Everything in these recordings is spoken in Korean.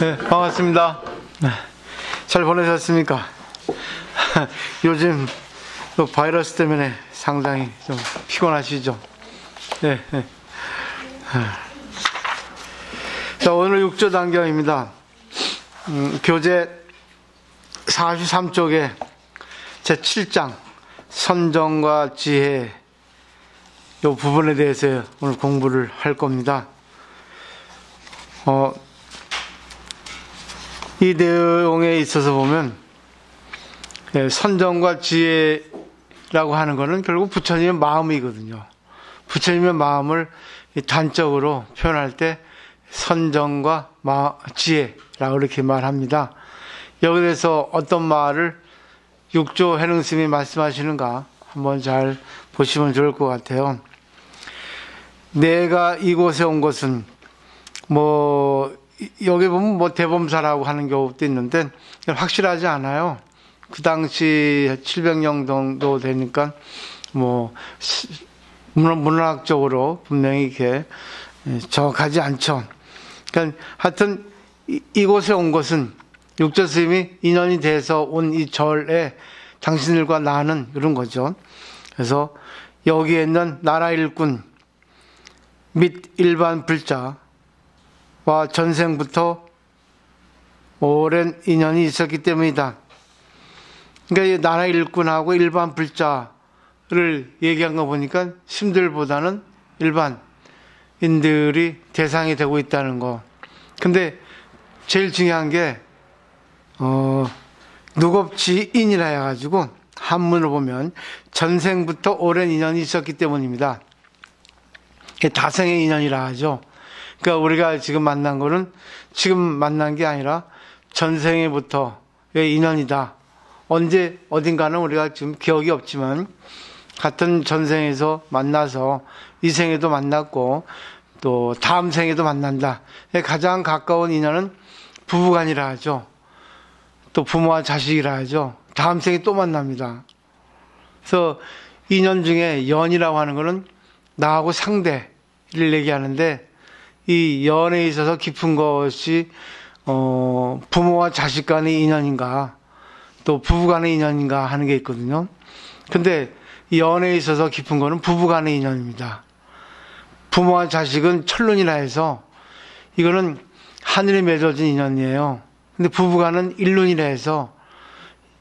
네, 반갑습니다. 잘 보내셨습니까? 요즘 또 바이러스 때문에 상당히 좀 피곤하시죠? 네. 자, 오늘 6조 단경입니다. 교재 43쪽에 제7장 선정과 지혜 이 부분에 대해서 오늘 공부를 할 겁니다. 이 내용에 있어서 보면 선정과 지혜라고 하는 것은 결국 부처님의 마음이거든요. 부처님의 마음을 단적으로 표현할 때 선정과 지혜라고 이렇게 말합니다. 여기에서 어떤 말을 육조 해능 스님이 말씀하시는가 한번 잘 보시면 좋을 것 같아요. 내가 이곳에 온 것은 여기 보면 대범사라고 하는 경우도 있는데 확실하지 않아요. 그 당시 700년 정도 되니까 문학적으로 분명히 이렇게 정확하지 않죠. 그러니까 하여튼 이곳에 온 것은 육조 스님이 인연이 돼서 온 이 절에 당신들과 나는 이런 거죠. 그래서 여기에 있는 나라 일꾼 및 일반 불자와 전생부터 오랜 인연이 있었기 때문이다. 그러니까 이 나라 일꾼하고 일반 불자를 얘기한 거 보니까 신들보다는 일반인들이 대상이 되고 있다는 거. 근데 제일 중요한 게 누겁지인이라 해가지고 한문을 보면 전생부터 오랜 인연이 있었기 때문입니다. 다생의 인연이라 하죠. 그러니까 우리가 지금 만난 거는 지금 만난 게 아니라 전생에부터의 인연이다. 언제 어딘가는 우리가 지금 기억이 없지만 같은 전생에서 만나서 이 생에도 만났고 또 다음 생에도 만난다. 가장 가까운 인연은 부부간이라 하죠. 또 부모와 자식이라 하죠. 다음 생에 또 만납니다. 그래서 인연 중에 연이라고 하는 것은 나하고 상대를 얘기하는데 이 연에 있어서 깊은 것이 부모와 자식 간의 인연인가 또 부부 간의 인연인가 하는 게 있거든요. 근데 이 연에 있어서 깊은 거는 부부 간의 인연입니다. 부모와 자식은 천륜이라 해서 이거는 하늘에 맺어진 인연이에요. 근데 부부 간은 일륜이라 해서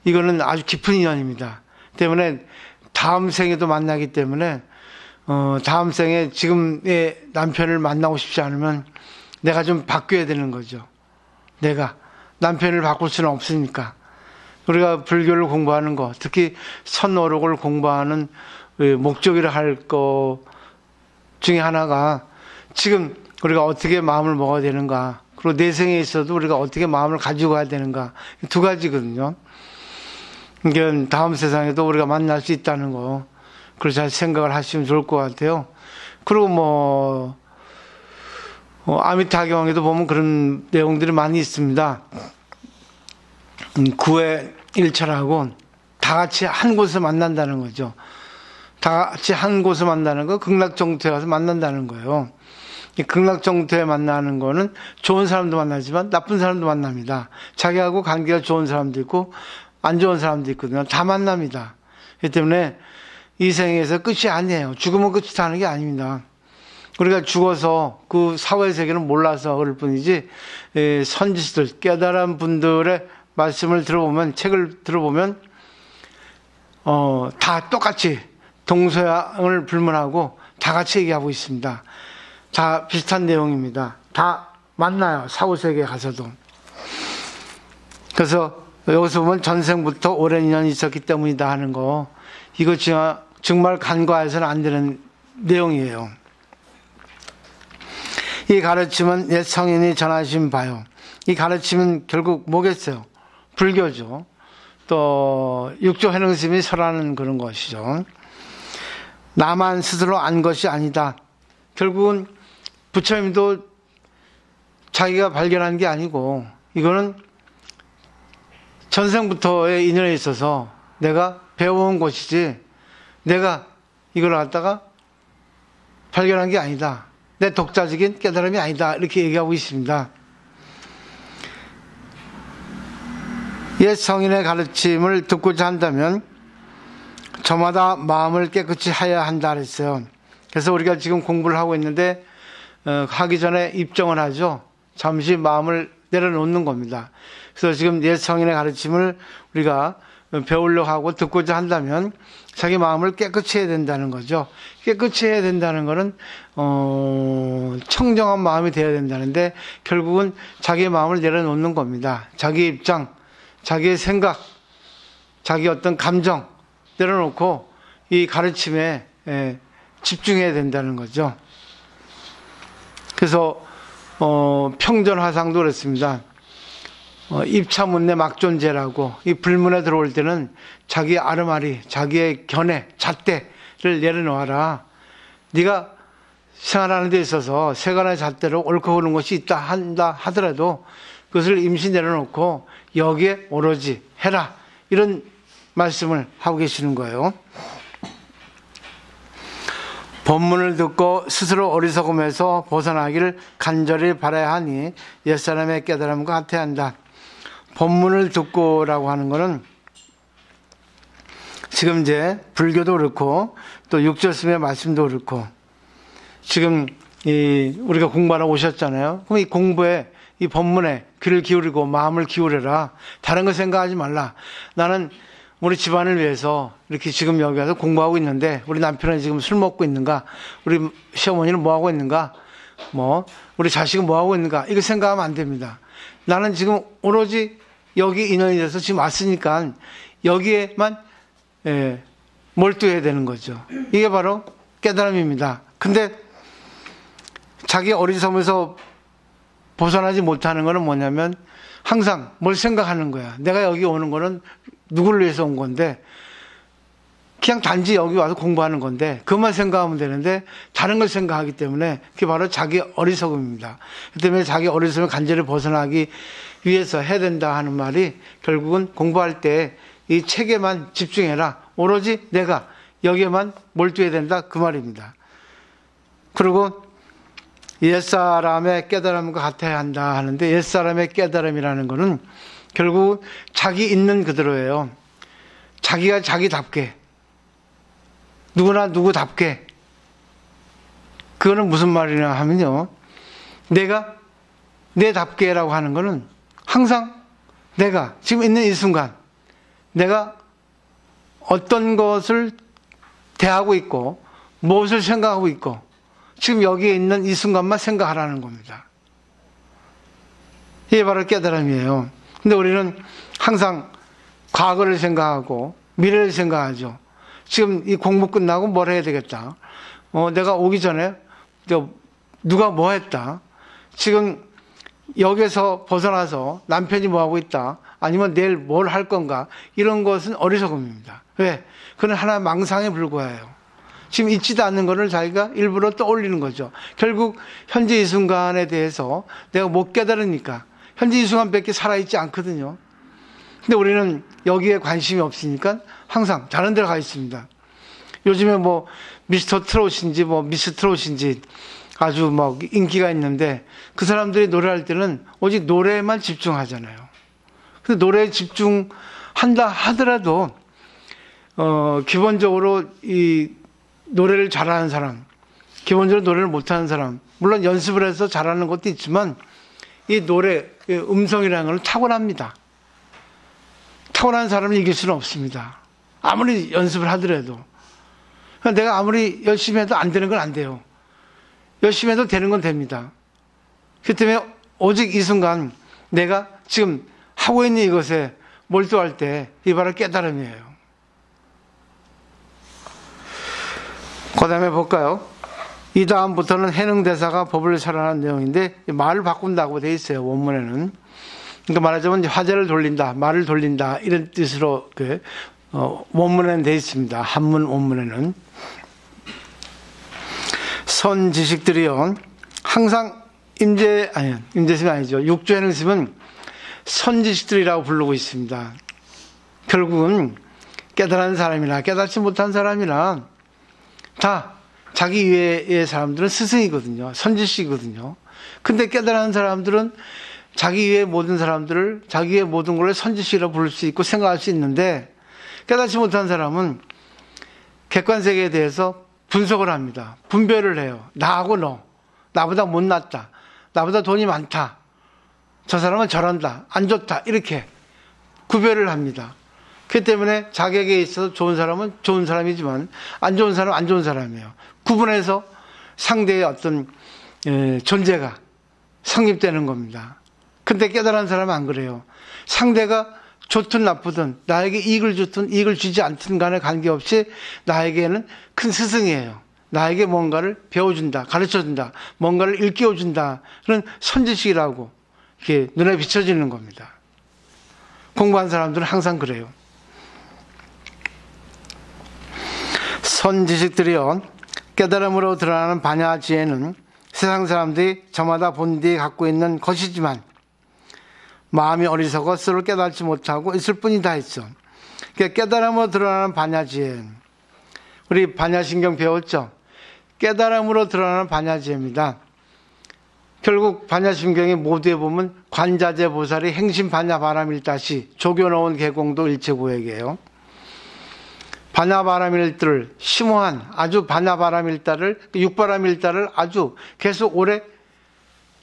이거는 아주 깊은 인연입니다. 때문에 다음 생에도 만나기 때문에 다음 생에 지금의 남편을 만나고 싶지 않으면 내가 좀 바뀌어야 되는 거죠. 내가 남편을 바꿀 수는 없으니까. 우리가 불교를 공부하는 거, 특히 선어록을 공부하는 목적이라 할 것 중에 하나가 지금 우리가 어떻게 마음을 먹어야 되는가, 그리고 내생에 있어도 우리가 어떻게 마음을 가지고 가야 되는가, 두 가지거든요. 그러니까 다음 세상에도 우리가 만날 수 있다는 거, 그걸 잘 생각을 하시면 좋을 것 같아요. 그리고 아미타경에도 보면 그런 내용들이 많이 있습니다. 9회 1차라고 다 같이 한 곳에서 만난다는 거죠. 다 같이 한 곳에서 만나는 거, 극락정토에 가서 만난다는 거예요. 극락정토에 만나는 거는 좋은 사람도 만나지만 나쁜 사람도 만납니다. 자기하고 관계가 좋은 사람도 있고 안 좋은 사람도 있거든요. 다 만납니다. 그렇기 때문에 이 생에서 끝이 아니에요. 죽으면 끝이 다는 게 아닙니다. 우리가 죽어서 그 사회 세계는 몰라서 그럴 뿐이지 선지들, 깨달은 분들의 말씀을 들어보면, 책을 들어보면 다 똑같이 동서양을 불문하고 다 같이 얘기하고 있습니다. 다 비슷한 내용입니다. 다 만나요. 사후세계에 가서도. 그래서 여기서 보면 전생부터 오랜 인연이 있었기 때문이다 하는 거, 이거 정말 간과해서는 안 되는 내용이에요. 이 가르침은 옛 성인이 전하신 바요. 이 가르침은 결국 뭐겠어요? 불교죠. 또 육조 해능 스님이 설하는 그런 것이죠. 나만 스스로 안 것이 아니다. 결국은 부처님도 자기가 발견한 게 아니고 이거는 전생부터의 인연에 있어서 내가 배워온 것이지 내가 이걸 갖다가 발견한 게 아니다. 내 독자적인 깨달음이 아니다. 이렇게 얘기하고 있습니다. 옛 성인의 가르침을 듣고자 한다면 저마다 마음을 깨끗이 해야 한다 그랬어요. 그래서 우리가 지금 공부를 하고 있는데 하기 전에 입정을 하죠. 잠시 마음을 내려놓는 겁니다. 그래서 지금 옛 성인의 가르침을 우리가 배우려고 하고 듣고자 한다면 자기 마음을 깨끗이 해야 된다는 거죠. 깨끗이 해야 된다는 거는 청정한 마음이 되어야 된다는데 결국은 자기의 마음을 내려놓는 겁니다. 자기 입장, 자기의 생각, 자기 어떤 감정 내려놓고 이 가르침에 집중해야 된다는 거죠. 그래서 평전화상도 그렇습니다. 입차문내 막존재라고 이 불문에 들어올 때는 자기 아르마리, 자기의 견해, 잣대를 내려놓아라. 네가 생활하는 데 있어서 세간의 잣대로 옳고 그른 것이 있다 한다 하더라도 그것을 임시 내려놓고 여기에 오로지 해라. 이런 말씀을 하고 계시는 거예요. 법문을 듣고 스스로 어리석음에서 벗어나기를 간절히 바라야 하니 옛사람의 깨달음과 같아야 한다. 법문을 듣고라고 하는 것은 지금 이제 불교도 그렇고 또 육조스님의 말씀도 그렇고 지금 우리가 공부하러 오셨잖아요. 그럼 이 공부에 이 법문에 귀를 기울이고 마음을 기울여라. 다른 거 생각하지 말라. 나는 우리 집안을 위해서 이렇게 지금 여기 와서 공부하고 있는데 우리 남편은 지금 술 먹고 있는가? 우리 시어머니는 뭐 하고 있는가? 우리 자식은 뭐 하고 있는가? 이거 생각하면 안 됩니다. 나는 지금 오로지 여기 인연이 돼서 지금 왔으니까 여기에만 몰두해야 되는 거죠. 이게 바로 깨달음입니다. 근데 자기 어리석음에서 벗어나지 못하는 거는 뭐냐면 항상 뭘 생각하는 거야. 내가 여기 오는 거는 누구를 위해서 온 건데 그냥 단지 여기 와서 공부하는 건데 그것만 생각하면 되는데 다른 걸 생각하기 때문에 그게 바로 자기 어리석음입니다. 그 때문에 자기 어리석음을 간절히 벗어나기 위해서 해야 된다 하는 말이 결국은 공부할 때 이 책에만 집중해라. 오로지 내가 여기에만 몰두해야 된다. 그 말입니다. 그리고 옛사람의 깨달음과 같아야 한다 하는데 옛사람의 깨달음이라는 것은 결국 자기 있는 그대로예요. 자기가 자기답게 누구나 누구답게 그거는 무슨 말이냐 하면요. 내가 내답게라고 하는 것은 항상 내가 지금 있는 이 순간 내가 어떤 것을 대하고 있고 무엇을 생각하고 있고 지금 여기에 있는 이 순간만 생각하라는 겁니다. 이게 바로 깨달음이에요. 근데 우리는 항상 과거를 생각하고 미래를 생각하죠. 지금 이 공부 끝나고 뭘 해야 되겠다. 내가 오기 전에 누가 뭐 했다. 지금 여기서 벗어나서 남편이 뭐 하고 있다. 아니면 내일 뭘 할 건가. 이런 것은 어리석음입니다. 왜? 그건 하나의 망상에 불과해요. 지금 있지도 않는 것을 자기가 일부러 떠올리는 거죠. 결국 현재 이 순간에 대해서 내가 못 깨달으니까 현재 이 순간밖에 살아있지 않거든요. 근데 우리는 여기에 관심이 없으니까 항상 다른 데로 가 있습니다. 요즘에 뭐 미스터 트롯인지 뭐 미스 트롯인지 아주 뭐 인기가 있는데 그 사람들이 노래할 때는 오직 노래에만 집중하잖아요. 근데 노래에 집중한다 하더라도 기본적으로 이 노래를 잘하는 사람, 기본적으로 노래를 못하는 사람, 물론 연습을 해서 잘하는 것도 있지만 이 노래, 음성이라는 건 타고납니다. 타고난 사람을 이길 수는 없습니다. 아무리 연습을 하더라도. 내가 아무리 열심히 해도 안 되는 건 안 돼요. 열심히 해도 되는 건 됩니다. 그 때문에 오직 이 순간 내가 지금 하고 있는 이것에 몰두할 때 이 바로 깨달음이에요. 그 다음에 볼까요? 이 다음부터는 해능대사가 법을 설하는 내용인데 말을 바꾼다고 돼 있어요. 원문에는. 그러니까 말하자면 화제를 돌린다, 말을 돌린다 이런 뜻으로 원문에는 돼 있습니다. 한문 원문에는. 선 지식들이요. 항상 임재심이 아니죠. 육조해능심은 선지식들이라고 부르고 있습니다. 결국은 깨달은 사람이나 깨닫지 못한 사람이나 다 자기 이외의 사람들은 스승이거든요. 선지식이거든요. 근데 깨달은 사람들은 자기 위의 모든 사람들을 자기의 모든 걸 선지식이라고 부를 수 있고 생각할 수 있는데, 깨닫지 못한 사람은 객관세계에 대해서 분석을 합니다. 분별을 해요. 나하고 너, 나보다 못났다, 나보다 돈이 많다, 저 사람은 저런다, 안 좋다, 이렇게 구별을 합니다. 그렇기 때문에 자기에게 있어서 좋은 사람은 좋은 사람이지만 안 좋은 사람은 안 좋은 사람이에요. 구분해서 상대의 어떤 존재가 성립되는 겁니다. 근데 깨달은 사람은 안 그래요. 상대가 좋든 나쁘든, 나에게 이익을 주든 이익을 주지 않든 간에 관계없이 나에게는 큰 스승이에요. 나에게 뭔가를 배워준다, 가르쳐준다, 뭔가를 일깨워준다, 그런 선지식이라고 이렇게 눈에 비춰지는 겁니다. 공부한 사람들은 항상 그래요. 선지식들이요, 깨달음으로 드러나는 반야지혜는 세상 사람들이 저마다 본디 갖고 있는 것이지만 마음이 어리석어 스스로 깨닫지 못하고 있을 뿐이다 했죠. 깨달음으로 드러나는 반야지혜, 우리 반야신경 배웠죠? 깨달음으로 드러나는 반야지혜입니다. 결국 반야신경의 모두에 보면 관자재 보살이 행심 반야 바람일다시 조교놓은 개공도 일체고액이에요. 반야 바람일다를 심오한 아주 반야 바람일다를, 육바람일다를 아주 계속 오래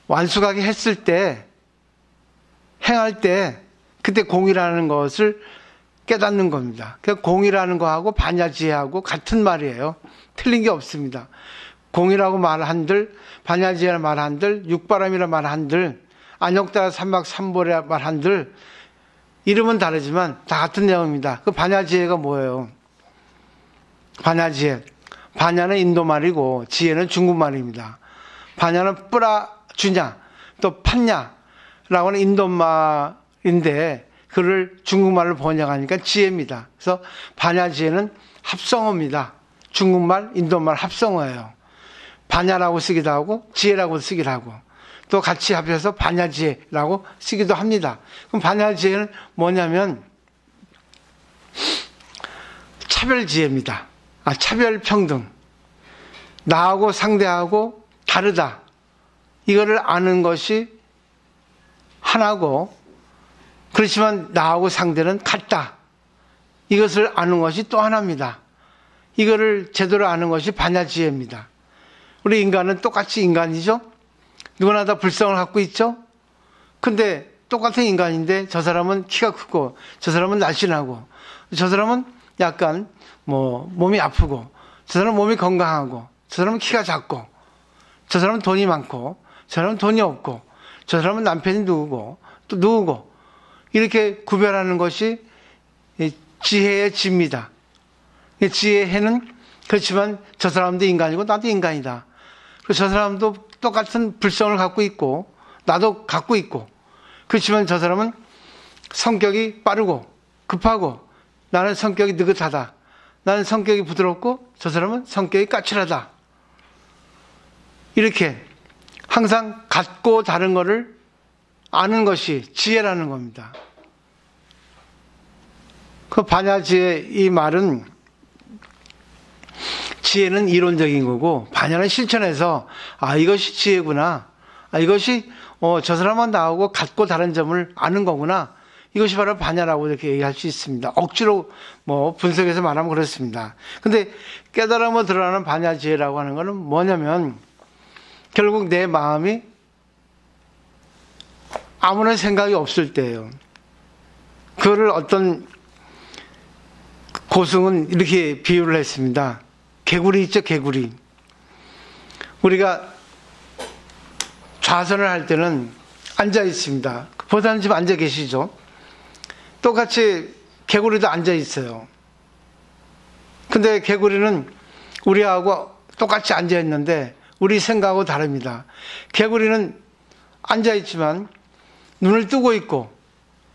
완숙하게 했을 때, 행할 때, 그때 공이라는 것을 깨닫는 겁니다. 그 공이라는 거하고 반야지혜하고 같은 말이에요. 틀린 게 없습니다. 공이라고 말한들, 반야지혜라 말한들, 육바람이라 말한들, 안욕따라 삼박삼보라 말한들, 이름은 다르지만 다 같은 내용입니다. 그 반야지혜가 뭐예요? 반야지혜, 반야는 인도 말이고 지혜는 중국 말입니다. 반야는 뿌라 주냐, 또 팠냐라고 하는 인도 말인데 그를 중국말로 번역하니까 지혜입니다. 그래서 반야지혜는 합성어입니다. 중국말, 인도말 합성어예요. 반야라고 쓰기도 하고 지혜라고 쓰기도 하고 또 같이 합해서 반야지혜라고 쓰기도 합니다. 그럼 반야지혜는 뭐냐면 차별지혜입니다. 차별평등, 나하고 상대하고 다르다, 이거를 아는 것이 하나고, 그렇지만 나하고 상대는 같다, 이것을 아는 것이 또 하나입니다. 이거를 제대로 아는 것이 반야지혜입니다. 우리 인간은 똑같이 인간이죠. 누구나 다 불성을 갖고 있죠. 근데 똑같은 인간인데 저 사람은 키가 크고 저 사람은 날씬하고 저 사람은 약간 몸이 아프고 저 사람은 몸이 건강하고 저 사람은 키가 작고 저 사람은 돈이 많고 저 사람은 돈이 없고 저 사람은 남편이 누구고 또 누구고, 이렇게 구별하는 것이 지혜의 지입니다. 지혜의 해는 그렇지만 저 사람도 인간이고 나도 인간이다. 그리고 저 사람도 똑같은 불성을 갖고 있고 나도 갖고 있고, 그렇지만 저 사람은 성격이 빠르고 급하고 나는 성격이 느긋하다, 나는 성격이 부드럽고 저 사람은 성격이 까칠하다. 이렇게 항상 같고 다른 것을 아는 것이 지혜라는 겁니다. 그 반야지혜, 이 말은 지혜는 이론적인 거고 반야는 실천해서 이것이 지혜구나, 이것이 저 사람과 나하고 같고 다른 점을 아는 거구나, 이것이 바로 반야라고 이렇게 얘기할 수 있습니다. 억지로 분석해서 말하면 그렇습니다. 근데 깨달음으로 드러나는 반야지혜라고 하는 것은 뭐냐면 결국 내 마음이 아무런 생각이 없을 때예요. 그거를 어떤 고승은 이렇게 비유를 했습니다. 개구리 있죠, 개구리. 우리가 좌선을 할 때는 앉아 있습니다. 보다는 지금 앉아 계시죠. 똑같이 개구리도 앉아 있어요. 근데 개구리는 우리하고 똑같이 앉아 있는데 우리 생각하고 다릅니다. 개구리는 앉아 있지만 눈을 뜨고 있고,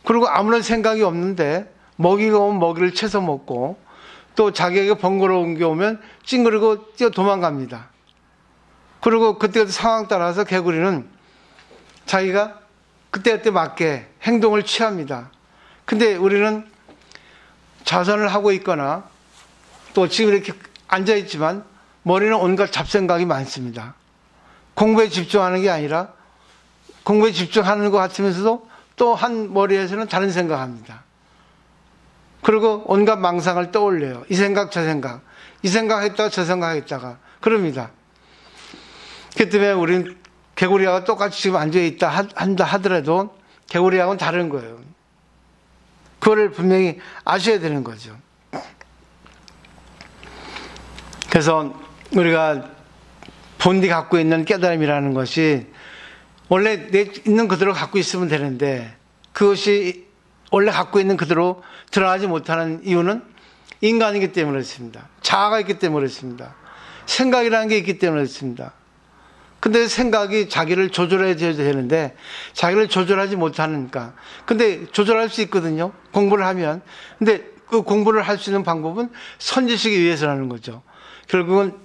그리고 아무런 생각이 없는데 먹이가 오면 먹이를 채서 먹고, 또 자기에게 번거로운 게 오면 찡그리고 뛰어 도망갑니다. 그리고 그때 상황 따라서 개구리는 자기가 그때그때 맞게 행동을 취합니다. 근데 우리는 좌선을 하고 있거나 또 지금 이렇게 앉아 있지만 머리는 온갖 잡생각이 많습니다. 공부에 집중하는 게 아니라 공부에 집중하는 것 같으면서도 또 한 머리에서는 다른 생각합니다. 그리고 온갖 망상을 떠올려요. 이 생각 저 생각, 이 생각했다가 저 생각했다가 그럽니다. 그렇기 때문에 우리는 개구리하고 똑같이 지금 앉아있다 한다 하더라도 개구리하고는 다른 거예요. 그거를 분명히 아셔야 되는 거죠. 그래서 우리가 본디 갖고 있는 깨달음이라는 것이 원래 내 있는 그대로 갖고 있으면 되는데 그것이 원래 갖고 있는 그대로 드러나지 못하는 이유는 인간이기 때문에 그렇습니다. 자아가 있기 때문에 그렇습니다. 생각이라는 게 있기 때문에 그렇습니다. 근데 생각이 자기를 조절해야 되는데 자기를 조절하지 못하니까. 근데 조절할 수 있거든요. 공부를 하면. 근데 그 공부를 할 수 있는 방법은 선지식에 의해서라는 거죠. 결국은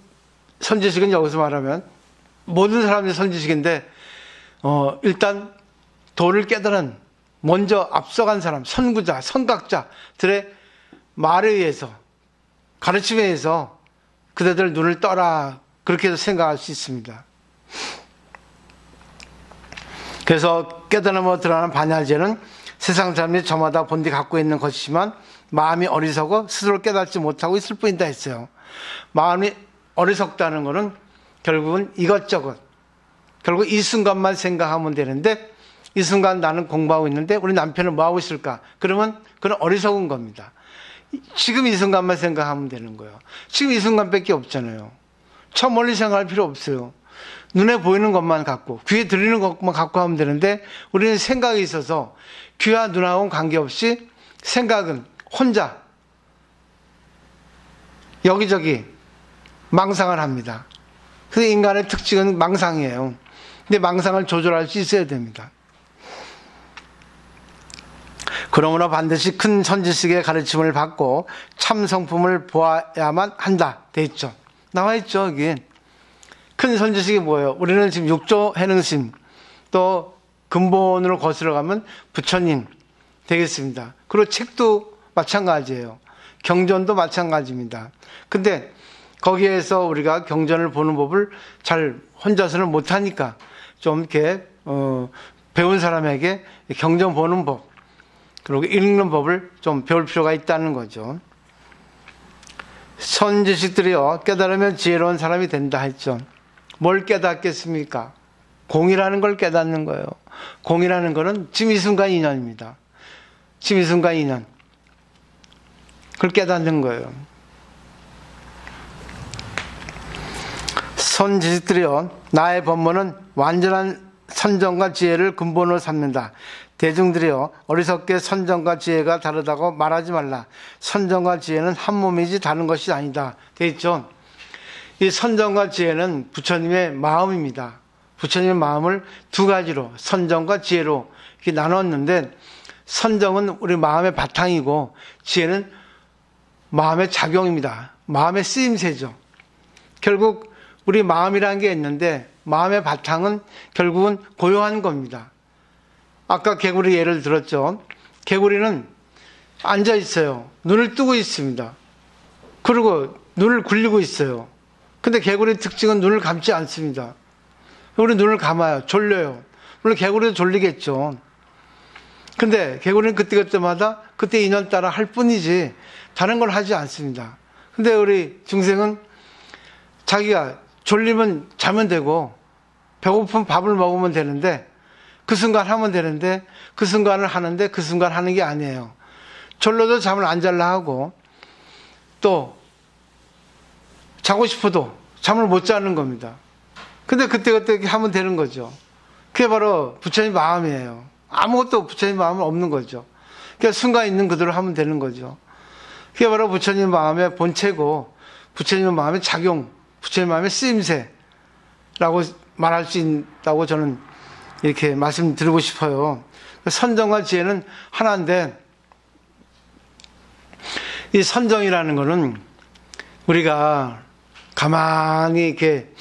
선지식은 여기서 말하면 모든 사람들이 선지식인데 일단 도를 깨달은 먼저 앞서간 사람, 선구자, 선각자들의 말에 의해서 가르침에 의해서 그대들 눈을 떠라 그렇게 해서 생각할 수 있습니다. 그래서 깨달음으로 드러나는 반야죄는 세상 사람들이 저마다 본디 갖고 있는 것이지만 마음이 어리석어 스스로 깨닫지 못하고 있을 뿐이다 했어요. 마음이 어리석다는 것은 결국은 이것저것 결국 이 순간만 생각하면 되는데 이 순간 나는 공부하고 있는데 우리 남편은 뭐하고 있을까? 그러면 그건 어리석은 겁니다. 지금 이 순간만 생각하면 되는 거예요. 지금 이 순간밖에 없잖아요. 저 멀리 생각할 필요 없어요. 눈에 보이는 것만 갖고 귀에 들리는 것만 갖고 하면 되는데 우리는 생각이 있어서 귀와 눈하고는 관계없이 생각은 혼자 여기저기 망상을 합니다. 그래서 인간의 특징은 망상이에요. 근데 망상을 조절할 수 있어야 됩니다. 그러므로 반드시 큰 선지식의 가르침을 받고 참 성품을 보아야만 한다 돼 있죠. 나와 있죠. 여기 큰 선지식이 뭐예요? 우리는 지금 육조 해능심 또 근본으로 거슬러 가면 부처님 되겠습니다. 그리고 책도 마찬가지예요. 경전도 마찬가지입니다. 근데 거기에서 우리가 경전을 보는 법을 잘 혼자서는 못하니까 좀 이렇게 배운 사람에게 경전 보는 법 그리고 읽는 법을 좀 배울 필요가 있다는 거죠. 선지식들이요 깨달으면 지혜로운 사람이 된다 했죠. 뭘 깨닫겠습니까? 공이라는 걸 깨닫는 거예요. 공이라는 거는 지금 이 순간 인연입니다. 지금 이 순간 인연 그걸 깨닫는 거예요. 선지식들이요 나의 법문은 완전한 선정과 지혜를 근본으로 삼는다. 대중들이요 어리석게 선정과 지혜가 다르다고 말하지 말라. 선정과 지혜는 한 몸이지 다른 것이 아니다 돼 있죠. 이 선정과 지혜는 부처님의 마음입니다. 부처님의 마음을 두 가지로 선정과 지혜로 이렇게 나눴는데 선정은 우리 마음의 바탕이고 지혜는 마음의 작용입니다. 마음의 쓰임새죠. 결국 우리 마음이라는 게 있는데 마음의 바탕은 결국은 고요한 겁니다. 아까 개구리 예를 들었죠. 개구리는 앉아 있어요. 눈을 뜨고 있습니다. 그리고 눈을 굴리고 있어요. 근데 개구리의 특징은 눈을 감지 않습니다. 우리 눈을 감아요. 졸려요. 물론 개구리도 졸리겠죠. 근데 개구리는 그때그때마다 그때 인연 따라 할 뿐이지 다른 걸 하지 않습니다. 근데 우리 중생은 자기가 졸리면 자면 되고 배고프면 밥을 먹으면 되는데 그 순간 하면 되는데 그 순간을 하는데 그 순간 하는 게 아니에요. 졸려도 잠을 안 잘라 하고 또 자고 싶어도 잠을 못 자는 겁니다. 근데 그때그때 하면 되는 거죠. 그게 바로 부처님 마음이에요. 아무것도 부처님 마음은 없는 거죠. 그러니까 순간 있는 그대로 하면 되는 거죠. 그게 바로 부처님 마음의 본체고 부처님 마음의 작용, 부처님 마음의 쓰임새라고 말할 수 있다고 저는 이렇게 말씀드리고 싶어요. 선정과 지혜는 하나인데 이 선정이라는 거는 우리가 가만히 이렇게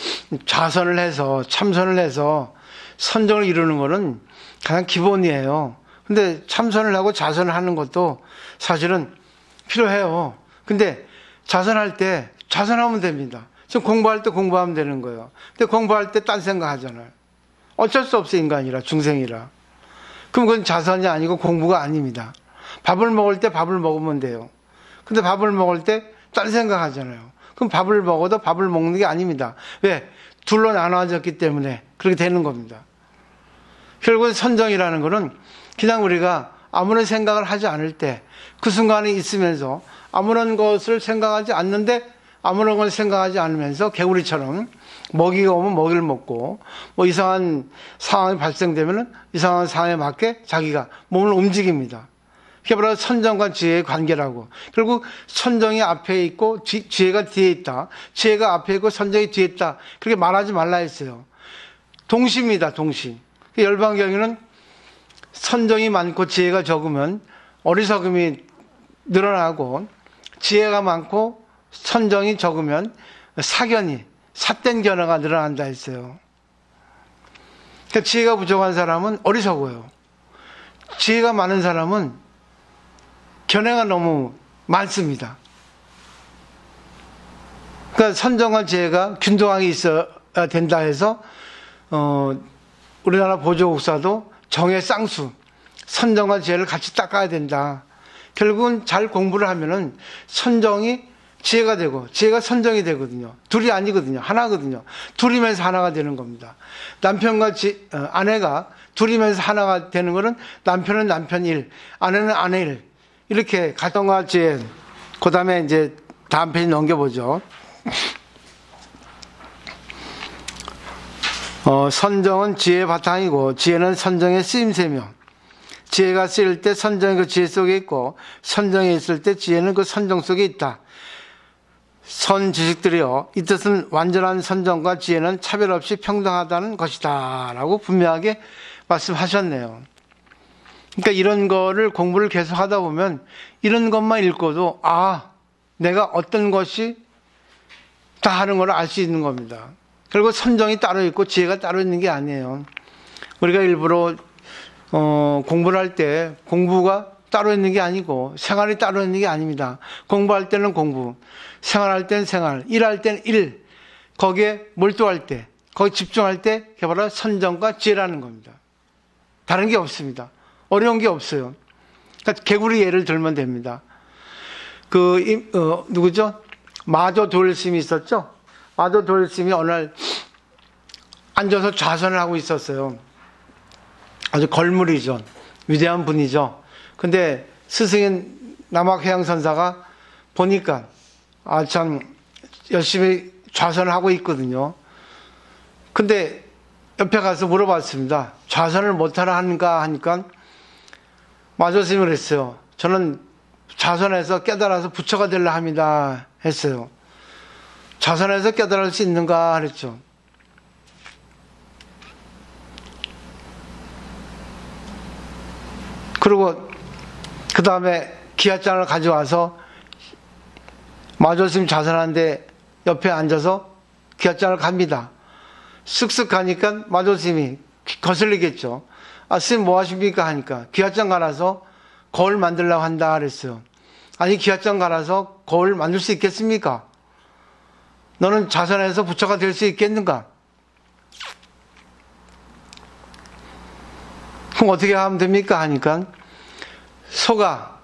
좌선을 해서 참선을 해서 선정을 이루는 거는 가장 기본이에요. 근데 참선을 하고 좌선을 하는 것도 사실은 필요해요. 근데 좌선할 때 좌선하면 됩니다. 지금 공부할 때 공부하면 되는 거예요. 근데 공부할 때 딴 생각 하잖아요. 어쩔 수 없어, 인간이라, 중생이라. 그럼 그건 자선이 아니고 공부가 아닙니다. 밥을 먹을 때 밥을 먹으면 돼요. 근데 밥을 먹을 때 딴 생각하잖아요. 그럼 밥을 먹어도 밥을 먹는 게 아닙니다. 왜? 둘로 나눠졌기 때문에 그렇게 되는 겁니다. 결국은 선정이라는 거는 그냥 우리가 아무런 생각을 하지 않을 때 그 순간에 있으면서 아무런 것을 생각하지 않는데 아무런 걸 생각하지 않으면서 개구리처럼 먹이가 오면 먹이를 먹고 뭐 이상한 상황이 발생되면 이상한 상황에 맞게 자기가 몸을 움직입니다. 그게 바로 선정과 지혜의 관계라고. 결국 선정이 앞에 있고 지혜가 뒤에 있다. 지혜가 앞에 있고 선정이 뒤에 있다. 그렇게 말하지 말라 했어요. 동시입니다. 동시. 열반경에는 선정이 많고 지혜가 적으면 어리석음이 늘어나고 지혜가 많고 선정이 적으면 사견이 삿된 견해가 늘어난다 했어요. 그러니까 지혜가 부족한 사람은 어리석어요. 지혜가 많은 사람은 견해가 너무 많습니다. 그러니까 선정과 지혜가 균등하게 있어야 된다 해서 우리나라 보조국사도 정의 쌍수, 선정과 지혜를 같이 닦아야 된다. 결국은 잘 공부를 하면은 선정이 지혜가 되고 지혜가 선정이 되거든요. 둘이 아니거든요. 하나거든요. 둘이면서 하나가 되는 겁니다. 남편과 아내가 둘이면서 하나가 되는 거는 남편은 남편 일, 아내는 아내 일. 이렇게 가정과 지혜. 그 다음에 이제 다음 페이지 넘겨보죠. 선정은 지혜의 바탕이고 지혜는 선정의 쓰임새며 지혜가 쓰일 때 선정이 그 지혜 속에 있고 선정이 있을 때 지혜는 그 선정 속에 있다. 선지식들이여 이 뜻은 완전한 선정과 지혜는 차별 없이 평등하다는 것이다 라고 분명하게 말씀하셨네요. 그러니까 이런 거를 공부를 계속 하다 보면 이런 것만 읽고도 내가 어떤 것이 다 하는 걸 알 수 있는 겁니다. 그리고 선정이 따로 있고 지혜가 따로 있는 게 아니에요. 우리가 일부러 공부를 할 때 공부가 따로 있는 게 아니고 생활이 따로 있는 게 아닙니다. 공부할 때는 공부, 생활할 때는 생활, 일할 때는 일, 거기에 몰두할 때, 거기 집중할 때 그게 바로 선정과 지혜라는 겁니다. 다른 게 없습니다. 어려운 게 없어요. 그러니까 개구리 예를 들면 됩니다. 누구죠? 마조 도일스님이 있었죠? 마조 도일스님이 어느 날 앉아서 좌선을 하고 있었어요. 아주 걸물이죠. 위대한 분이죠. 근데 스승인 남학해양선사가 보니까 참 열심히 좌선을 하고 있거든요. 근데 옆에 가서 물어봤습니다. 좌선을 못하라 하는가 하니까 마조 스님이 그랬어요. 저는 좌선에서 깨달아서 부처가 되려 합니다 했어요. 좌선에서 깨달을 수 있는가 그랬죠. 그리고 그 다음에 기아장을 가져와서 마조 스님 좌선하는데 옆에 앉아서 기아장을 갑니다. 쓱쓱 가니까 마조 스님이 거슬리겠죠. 스님 뭐 하십니까 하니까 기아장 갈아서 거울 만들려고 한다 그랬어요. 아니 기아장 갈아서 거울 만들 수 있겠습니까? 너는 좌선해서 부처가 될 수 있겠는가? 그럼 어떻게 하면 됩니까 하니까 소가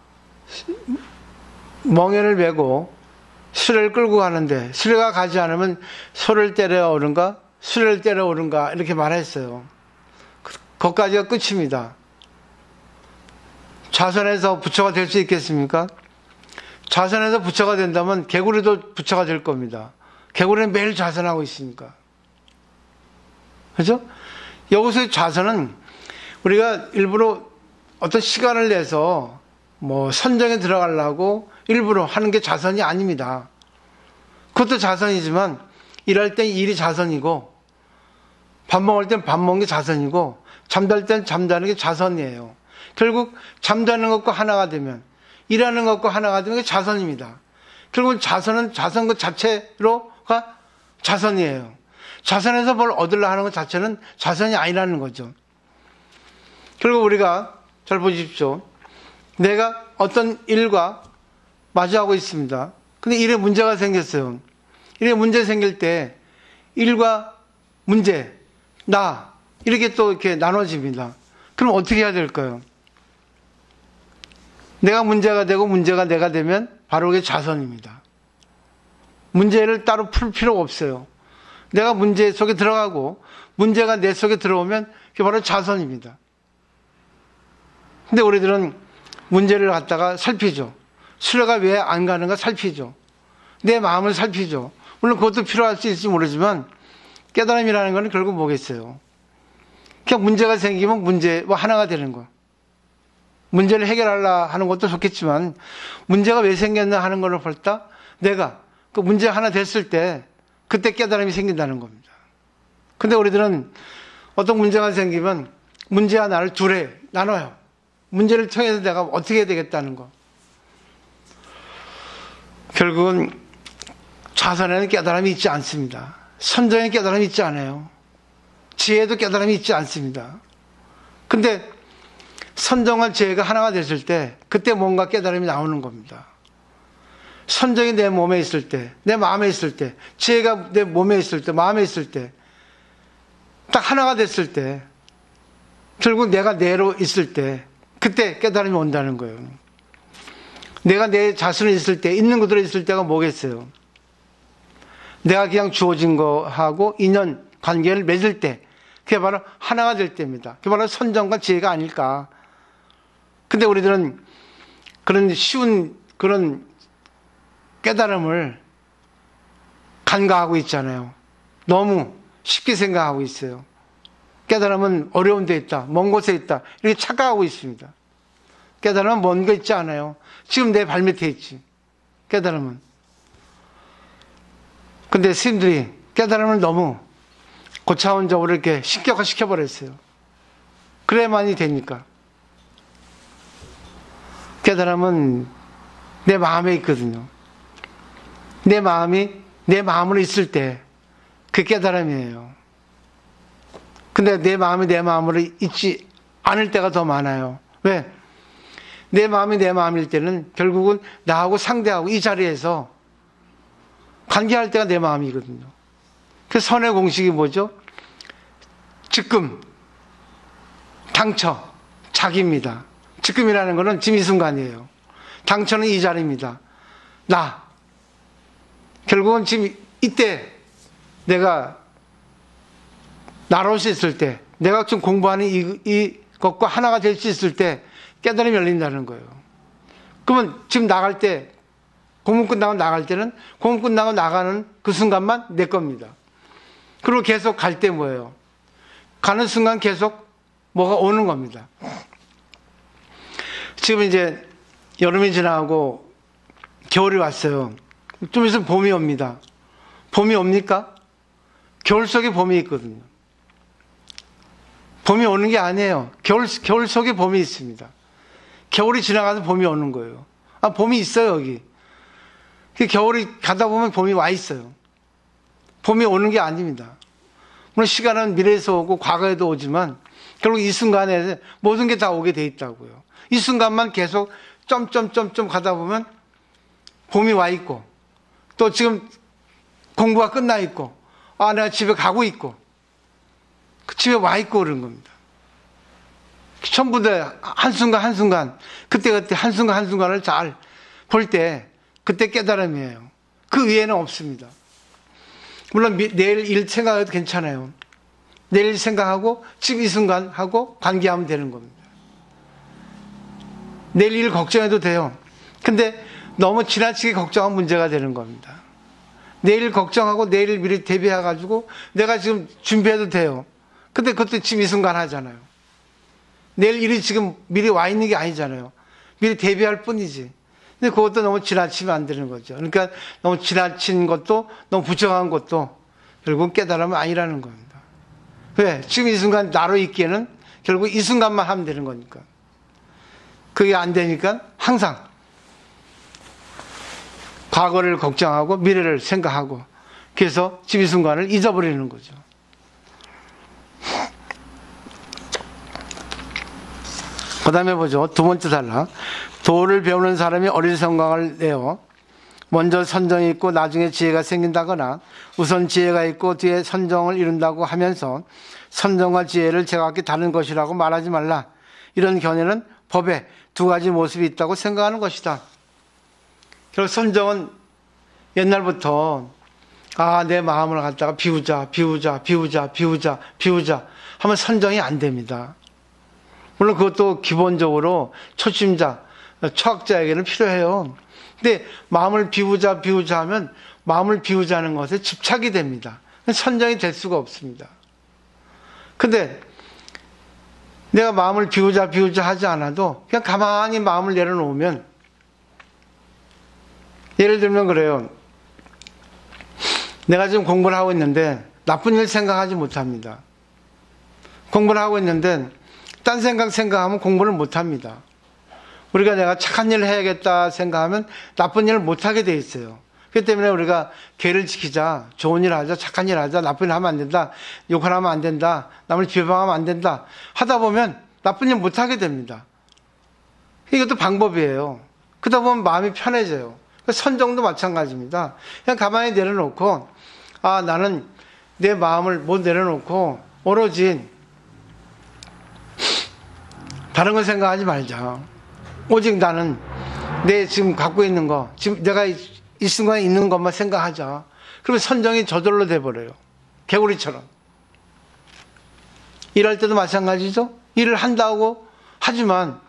멍에를 메고 수레를 끌고 가는데 수레가 가지 않으면 소를 때려오른가 수레를 때려오른가 이렇게 말했어요. 거기까지가 끝입니다. 좌선해서 부처가 될 수 있겠습니까? 좌선해서 부처가 된다면 개구리도 부처가 될 겁니다. 개구리는 매일 좌선하고 있으니까. 그렇죠? 여기서의 좌선은 우리가 일부러 어떤 시간을 내서 뭐 선정에 들어가려고 일부러 하는 게 좌선이 아닙니다. 그것도 좌선이지만 일할 땐 일이 좌선이고 밥 먹을 땐 밥 먹는 게 좌선이고 잠잘 땐 잠자는 게 좌선이에요. 결국 잠자는 것과 하나가 되면 일하는 것과 하나가 되는 게 좌선입니다. 결국 좌선은 좌선 그 자체로가 좌선이에요. 좌선에서 뭘 얻으려 하는 것 자체는 좌선이 아니라는 거죠. 결국 우리가 잘 보십시오. 내가 어떤 일과 마주하고 있습니다. 근데 일에 문제가 생겼어요. 일에 문제 생길 때 일과 문제, 나 이렇게 또 이렇게 나눠집니다. 그럼 어떻게 해야 될까요? 내가 문제가 되고 문제가 내가 되면 바로 그게 자선입니다. 문제를 따로 풀 필요가 없어요. 내가 문제 속에 들어가고 문제가 내 속에 들어오면 그게 바로 자선입니다. 근데 우리들은 문제를 갖다가 살피죠. 수레가 왜 안 가는가 살피죠. 내 마음을 살피죠. 물론 그것도 필요할 수 있을지 모르지만 깨달음이라는 건 결국 뭐겠어요? 그냥 문제가 생기면 문제와 하나가 되는 거. 문제를 해결하려 하는 것도 좋겠지만 문제가 왜 생겼나 하는 걸 볼 때 내가 그 문제 하나 됐을 때 그때 깨달음이 생긴다는 겁니다. 근데 우리들은 어떤 문제가 생기면 문제 하나를 둘에 나눠요. 문제를 통해서 내가 어떻게 해야 되겠다는 거. 결국은 자선에는 깨달음이 있지 않습니다. 선정에 깨달음이 있지 않아요. 지혜에도 깨달음이 있지 않습니다. 근데 선정과 지혜가 하나가 됐을 때 그때 뭔가 깨달음이 나오는 겁니다. 선정이 내 몸에 있을 때, 내 마음에 있을 때, 지혜가 내 몸에 있을 때, 마음에 있을 때, 딱 하나가 됐을 때, 결국 내가 내로 있을 때, 그때 깨달음이 온다는 거예요. 내가 내 자신이 있을 때, 있는 그대로 있을 때가 뭐겠어요? 내가 그냥 주어진 거하고 인연, 관계를 맺을 때, 그게 바로 하나가 될 때입니다. 그게 바로 선정과 지혜가 아닐까. 근데 우리들은 그런 쉬운 그런 깨달음을 간과하고 있잖아요. 너무 쉽게 생각하고 있어요. 깨달음은 어려운 데 있다, 먼 곳에 있다, 이렇게 착각하고 있습니다. 깨달음은 먼 거 있지 않아요. 지금 내 발밑에 있지, 깨달음은. 근데 스님들이 깨달음을 너무 고차원적으로 이렇게 신격화 시켜버렸어요. 그래야만이 되니까. 깨달음은 내 마음에 있거든요. 내 마음이 내 마음으로 있을 때 그 깨달음이에요. 근데 내 마음이 내 마음으로 있지 않을 때가 더 많아요. 왜? 내 마음이 내 마음일 때는 결국은 나하고 상대하고 이 자리에서 관계할 때가 내 마음이거든요. 그 선의 공식이 뭐죠? 즉금, 당처, 자기입니다. 즉금이라는 것은 지금 이 순간이에요. 당처는 이 자리입니다. 나. 결국은 지금 이때 내가 나로서 있을 때, 내가 지금 공부하는 이것과 하나가 될 수 있을 때 깨달음이 열린다는 거예요. 그러면 지금 나갈 때, 공부 끝나고 나갈 때는 공부 끝나고 나가는 그 순간만 내 겁니다. 그리고 계속 갈 때 뭐예요? 가는 순간 계속 뭐가 오는 겁니다. 지금 이제 여름이 지나고 겨울이 왔어요. 좀 있으면 봄이 옵니다. 봄이 옵니까? 겨울 속에 봄이 있거든요. 봄이 오는 게 아니에요. 겨울 속에 봄이 있습니다. 겨울이 지나가서 봄이 오는 거예요. 아, 봄이 있어요, 여기. 겨울이 가다 보면 봄이 와 있어요. 봄이 오는 게 아닙니다. 물론 시간은 미래에서 오고 과거에도 오지만 결국 이 순간에 모든 게 다 오게 돼 있다고요. 이 순간만 계속 점점점점 가다 보면 봄이 와 있고, 또 지금 공부가 끝나 있고, 아, 내가 집에 가고 있고, 그 집에 와 있고 그런 겁니다. 전부 다 한순간 한순간, 그때그때 한순간 한순간을 잘 볼 때 그때 깨달음이에요. 그 위에는 없습니다. 물론 내일 일 생각해도 괜찮아요. 내일 생각하고 지금 이 순간 하고 관계하면 되는 겁니다. 내일 일 걱정해도 돼요. 근데 너무 지나치게 걱정하면 문제가 되는 겁니다. 내일 걱정하고 내일 미리 대비해가지고 내가 지금 준비해도 돼요. 근데 그것도 지금 이 순간 하잖아요. 내일 일이 지금 미리 와 있는 게 아니잖아요. 미리 대비할 뿐이지. 근데 그것도 너무 지나치면 안 되는 거죠. 그러니까 너무 지나친 것도 너무 부정한 것도 결국 깨달음은 아니라는 겁니다. 왜? 지금 이 순간 나로 있기에는 결국 이 순간만 하면 되는 거니까. 그게 안 되니까 항상 과거를 걱정하고 미래를 생각하고 그래서 지금 이 순간을 잊어버리는 거죠. 그 다음에 보죠. 두 번째 단락. 도를 배우는 사람이 어리석음을 내어 먼저 선정이 있고 나중에 지혜가 생긴다거나 우선 지혜가 있고 뒤에 선정을 이룬다고 하면서 선정과 지혜를 제각기 다른 것이라고 말하지 말라. 이런 견해는 법에 두 가지 모습이 있다고 생각하는 것이다. 결국 선정은 옛날부터 내 마음을 갖다가 비우자 하면 선정이 안 됩니다. 물론 그것도 기본적으로 초심자, 초학자에게는 필요해요. 근데 마음을 비우자 하면 마음을 비우자는 것에 집착이 됩니다. 선정이 될 수가 없습니다. 근데 내가 마음을 비우자 하지 않아도 그냥 가만히 마음을 내려놓으면, 예를 들면 그래요. 내가 지금 공부를 하고 있는데 나쁜 일 생각하지 못합니다. 공부를 하고 있는데 딴 생각하면 공부를 못합니다. 우리가 내가 착한 일을 해야겠다 생각하면 나쁜 일을 못하게 돼 있어요. 그렇기 때문에 우리가 계를 지키자, 좋은 일 하자, 착한 일 하자, 나쁜 일 하면 안 된다, 욕을 하면 안 된다, 남을 비방하면 안 된다 하다 보면 나쁜 일 못하게 됩니다. 이것도 방법이에요. 그러다 보면 마음이 편해져요. 선정도 마찬가지입니다. 그냥 가만히 내려놓고 나는 내 마음을 못 내려놓고 오로지 다른 거 생각하지 말자. 오직 나는 내 지금 갖고 있는 거, 지금 내가 이 순간에 있는 것만 생각하자. 그러면 선정이 저절로 돼버려요. 개구리처럼. 일할 때도 마찬가지죠. 일을 한다고 하지만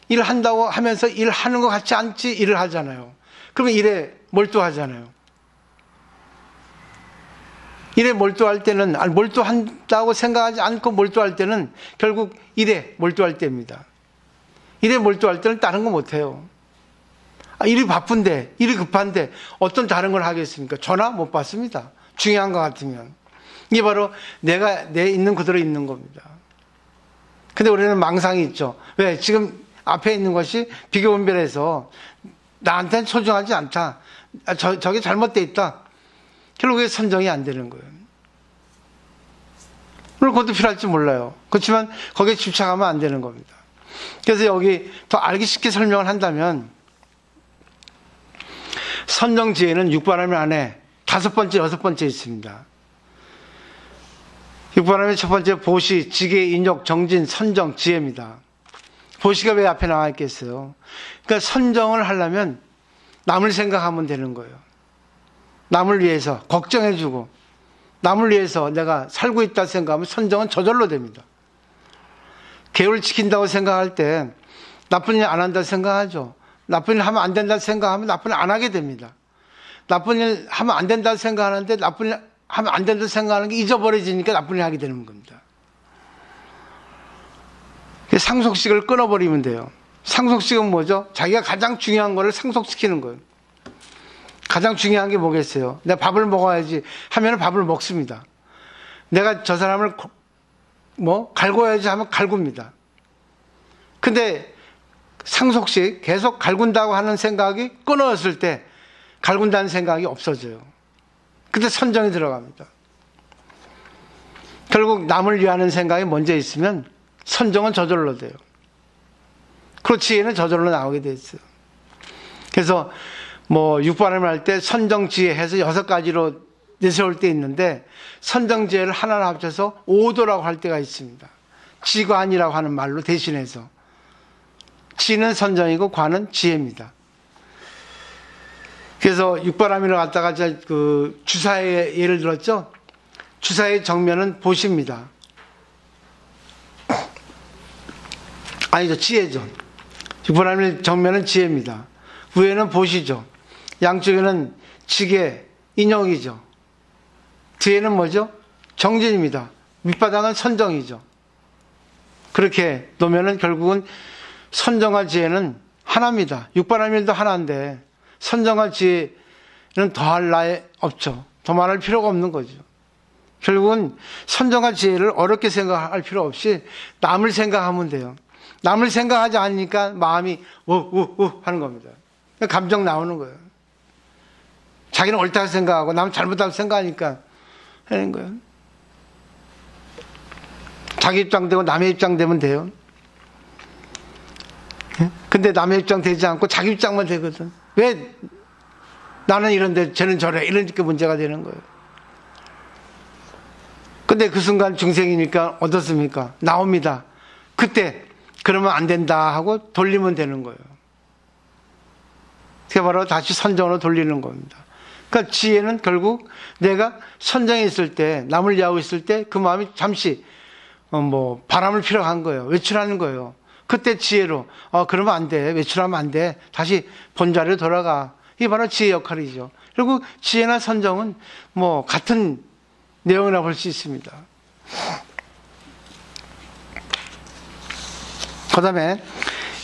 일을 한다고 하면서 일하는 것 같지 않지 일을 하잖아요. 그러면 일에 몰두하잖아요. 일에 몰두할 때는, 몰두한다고 생각하지 않고 몰두할 때는 결국 일에 몰두할 때입니다. 일에 몰두할 때는 다른 거 못해요. 일이 바쁜데, 일이 급한데 어떤 다른 걸 하겠습니까? 전화 못 받습니다. 중요한 것 같으면. 이게 바로 내가 내 있는 그대로 있는 겁니다. 근데 우리는 망상이 있죠. 왜? 지금 앞에 있는 것이 비교분별해서 나한테는 소중하지 않다. 저게 잘못되어 있다. 결국에 선정이 안 되는 거예요. 물론 그것도 필요할지 몰라요. 그렇지만 거기에 집착하면 안 되는 겁니다. 그래서 여기 더 알기 쉽게 설명을 한다면, 선정지혜는 육바라밀 안에 5번째, 6번째 있습니다. 육바라밀 첫 번째 보시, 지계, 인욕, 정진, 선정, 지혜입니다. 보시가 왜 앞에 나와 있겠어요? 그러니까 선정을 하려면 남을 생각하면 되는 거예요. 남을 위해서 걱정해주고 남을 위해서 내가 살고 있다 생각하면 선정은 저절로 됩니다. 계율을 지킨다고 생각할 때 나쁜 일 안 한다 생각하죠. 나쁜 일 하면 안 된다 생각하면 나쁜 일 안 하게 됩니다. 나쁜 일 하면 안 된다 생각하는데 나쁜 일 하면 안 된다 생각하는 게 잊어버려지니까 나쁜 일 하게 되는 겁니다. 상속식을 끊어버리면 돼요. 상속식은 뭐죠? 자기가 가장 중요한 거를 상속시키는 거예요. 가장 중요한 게 뭐겠어요? 내가 밥을 먹어야지 하면 밥을 먹습니다. 내가 저 사람을 갈궈야지 하면 갈굽니다. 근데 상속식, 계속 갈군다고 하는 생각이 끊어졌을 때 갈군다는 생각이 없어져요. 그때 선정이 들어갑니다. 결국 남을 위하는 생각이 먼저 있으면 선정은 저절로 돼요. 그리고 지혜는 저절로 나오게 돼 있어요. 그래서 육바람을 할 때 선정지혜 해서 6가지로 내세울 때 있는데, 선정지혜를 하나로 합쳐서 5도라고 할 때가 있습니다. 지관이라고 하는 말로 대신해서. 지는 선정이고 관은 지혜입니다. 그래서 육바람이를 갖다가 주사의 예를 들었죠. 주사의 정면은 보시입니다. 아니죠, 지혜죠. 육바람의 정면은 지혜입니다. 위에는 보시죠. 양쪽에는 지계, 인욕이죠. 뒤에는 뭐죠? 정진입니다. 밑바닥은 선정이죠. 그렇게 놓으면은 결국은 선정과 지혜는 하나입니다. 육바라밀도 하나인데 선정과 지혜는 더할 나위 없죠. 더 말할 필요가 없는 거죠. 결국은 선정과 지혜를 어렵게 생각할 필요 없이 남을 생각하면 돼요. 남을 생각하지 않으니까 마음이 하는 겁니다. 감정 나오는 거예요. 자기는 옳다고 생각하고 남은 잘못하고 생각하니까 하는 거예요. 자기 입장 되고 남의 입장 되면 돼요. 근데 남의 입장 되지 않고 자기 입장만 되거든. 왜 나는 이런데 쟤는 저래. 이러니까 문제가 되는 거예요. 근데 그 순간 중생이니까 어떻습니까? 나옵니다. 그때 그러면 안 된다 하고 돌리면 되는 거예요. 그게 바로 다시 선정으로 돌리는 겁니다. 그러니까 지혜는 결국 내가 선정에 있을 때, 남을 이해하고 있을 때 그 마음이 잠시 바람을 피러 간 거예요. 외출하는 거예요. 그때 지혜로 그러면 안 돼. 외출하면 안 돼. 다시 본자리로 돌아가. 이게 바로 지혜 역할이죠. 그리고 지혜나 선정은 같은 내용이라 볼 수 있습니다. 그 다음에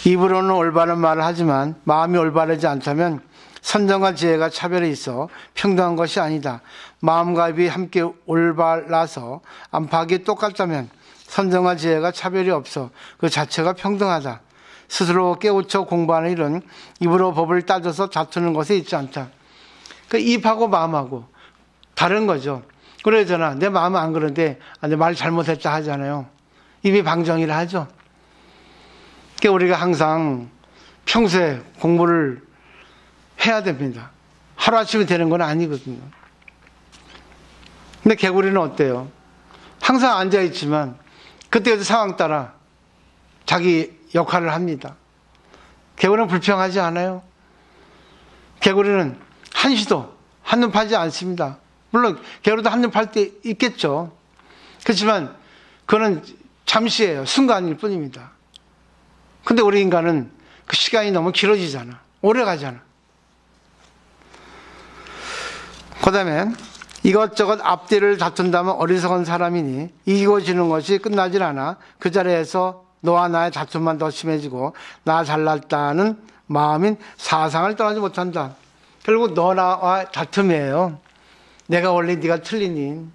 입으로는 올바른 말을 하지만 마음이 올바르지 않다면 선정과 지혜가 차별이 있어 평등한 것이 아니다. 마음과 입이 함께 올바라서 안팎이 똑같다면 선정과 지혜가 차별이 없어 그 자체가 평등하다. 스스로 깨우쳐 공부하는 일은 입으로 법을 따져서 다투는 것에 있지 않다. 그 입하고 마음하고 다른 거죠. 그러잖아. 내 마음은 안 그런데 내 말 잘못했다 하잖아요. 입이 방정이라 하죠. 그러니까 우리가 항상 평소에 공부를 해야 됩니다. 하루아침에 되는 건 아니거든요. 근데 개구리는 어때요? 항상 앉아있지만 그때그때 상황 따라 자기 역할을 합니다. 개구리는 불평하지 않아요. 개구리는 한시도 한눈 팔지 않습니다. 물론 개구리도 한눈 팔 때 있겠죠. 그렇지만 그거는 잠시예요. 순간일 뿐입니다. 근데 우리 인간은 그 시간이 너무 길어지잖아. 오래 가잖아. 그 다음에 이것저것 앞뒤를 다툰다면 어리석은 사람이니 이기고 지는 것이 끝나질 않아 그 자리에서 너와 나의 다툼만 더 심해지고 나 잘났다는 마음인 사상을 떠나지 못한다. 결국 너와 다툼이에요. 내가 옳으니 네가 틀리니,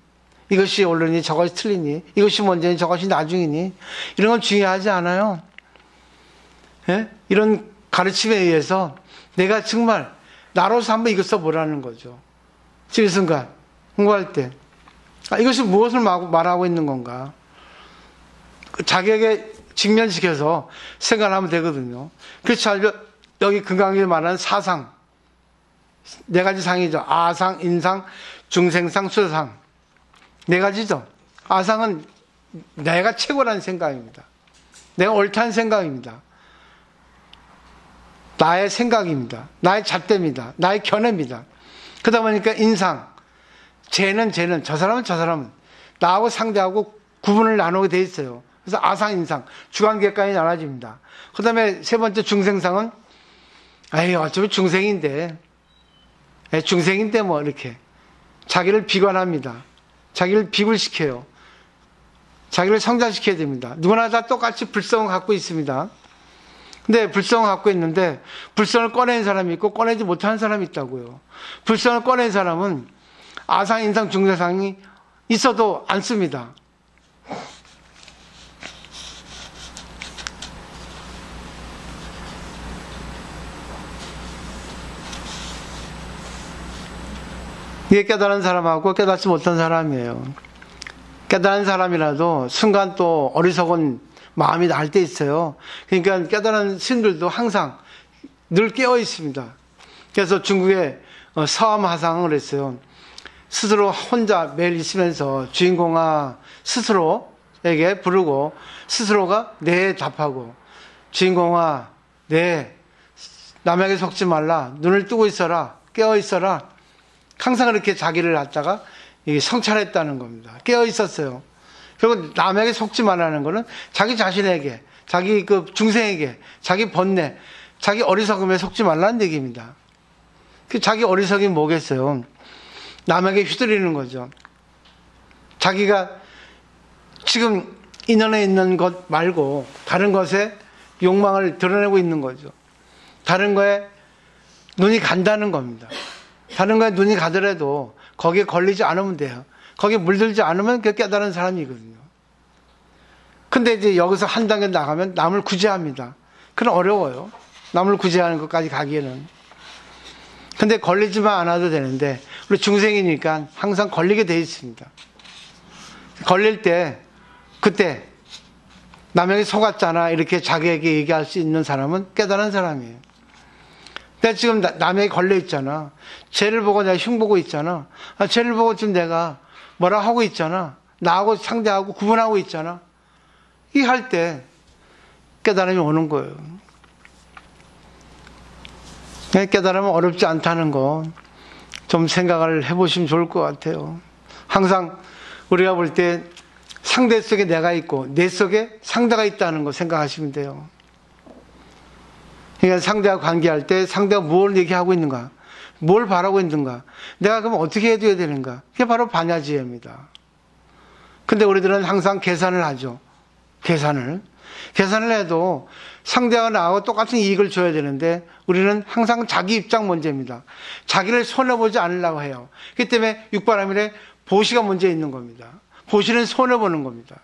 이것이 옳으니 저것이 틀리니, 이것이 먼저니 저것이 나중이니, 이런 건 중요하지 않아요. 예? 이런 가르침에 의해서 내가 정말 나로서 한번 이거 써보라는 거죠. 지금 이 순간 공부할 때 이것이 무엇을 말하고 있는 건가, 자기에게 직면시켜서 생각하면 되거든요. 그렇죠. 여기 금강경에 말하는 사상, 네 가지 상이죠. 아상, 인상, 중생상, 수상. 네 가지죠. 아상은 내가 최고라는 생각입니다. 내가 옳다는 생각입니다. 나의 생각입니다. 나의 잣대입니다. 나의 견해입니다. 그러다 보니까 인상, 쟤는 저 사람은 나하고 상대하고 구분을 나누게 돼 있어요. 그래서 아상, 인상, 주관객관이 나눠집니다. 그 다음에 세 번째 중생상은 어차피 중생인데 이렇게 자기를 비관합니다. 자기를 비굴시켜요. 자기를 성장시켜야 됩니다. 누구나 다 똑같이 불성을 갖고 있습니다. 근데 불성을 갖고 있는데 불성을 꺼내는 사람이 있고 꺼내지 못하는 사람이 있다고요. 불성을 꺼낸 사람은 아상, 인상, 중생상이 있어도 안 씁니다. 이게 깨달은 사람하고 깨닫지 못한 사람이에요. 깨달은 사람이라도 순간 또 어리석은 마음이 날 때 있어요. 그러니까 깨달은 스님들도 항상 늘 깨어 있습니다. 그래서 중국의 서암화상을 했어요. 스스로 혼자 매일 있으면서 주인공아 스스로에게 부르고 스스로가 네 답하고, 주인공아 네 남에게 속지 말라, 눈을 뜨고 있어라, 깨어 있어라. 항상 그렇게 자기를 갖다가 성찰했다는 겁니다. 깨어 있었어요. 결국 남에게 속지 말라는 것은 자기 자신에게, 자기 그 중생에게, 자기 번뇌, 자기 어리석음에 속지 말라는 얘기입니다. 그 자기 어리석음이 뭐겠어요? 남에게 휘둘리는 거죠. 자기가 지금 인연에 있는 것 말고 다른 것에 욕망을 드러내고 있는 거죠. 다른 거에 눈이 간다는 겁니다. 다른 거에 눈이 가더라도 거기에 걸리지 않으면 돼요. 거기에 물들지 않으면 그 깨달은 사람이거든요. 근데 이제 여기서 한 단계 나가면 남을 구제합니다. 그건 어려워요. 남을 구제하는 것까지 가기에는. 근데 걸리지만 않아도 되는데 우리 중생이니까 항상 걸리게 돼 있습니다. 걸릴 때 그때 남에게 속았잖아 이렇게 자기에게 얘기할 수 있는 사람은 깨달은 사람이에요. 내가 지금 남에게 걸려 있잖아. 쟤를 보고 내가 흉보고 있잖아. 쟤를 보고 지금 내가 뭐라 하고 있잖아. 나하고 상대하고 구분하고 있잖아. 이 할 때 깨달음이 오는 거예요. 깨달으면 어렵지 않다는 거 좀 생각을 해보시면 좋을 것 같아요. 항상 우리가 볼 때 상대 속에 내가 있고 내 속에 상대가 있다는 거 생각하시면 돼요. 그러니까 상대와 관계할 때 상대가 뭘 얘기하고 있는가, 뭘 바라고 있는가, 내가 그럼 어떻게 해줘야 되는가, 그게 바로 반야지혜입니다. 근데 우리들은 항상 계산을 하죠. 계산을 해도 상대와 나하고 똑같은 이익을 줘야 되는데 우리는 항상 자기 입장 먼저입니다. 자기를 손해보지 않으려고 해요. 그렇기 때문에 육바라밀에 보시가 먼저 있는 겁니다. 보시는 손해보는 겁니다.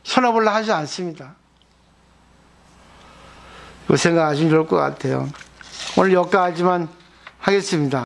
손해보려 하지 않습니다. 이거 생각하시면 좋을 것 같아요. 오늘 여기까지만 하겠습니다.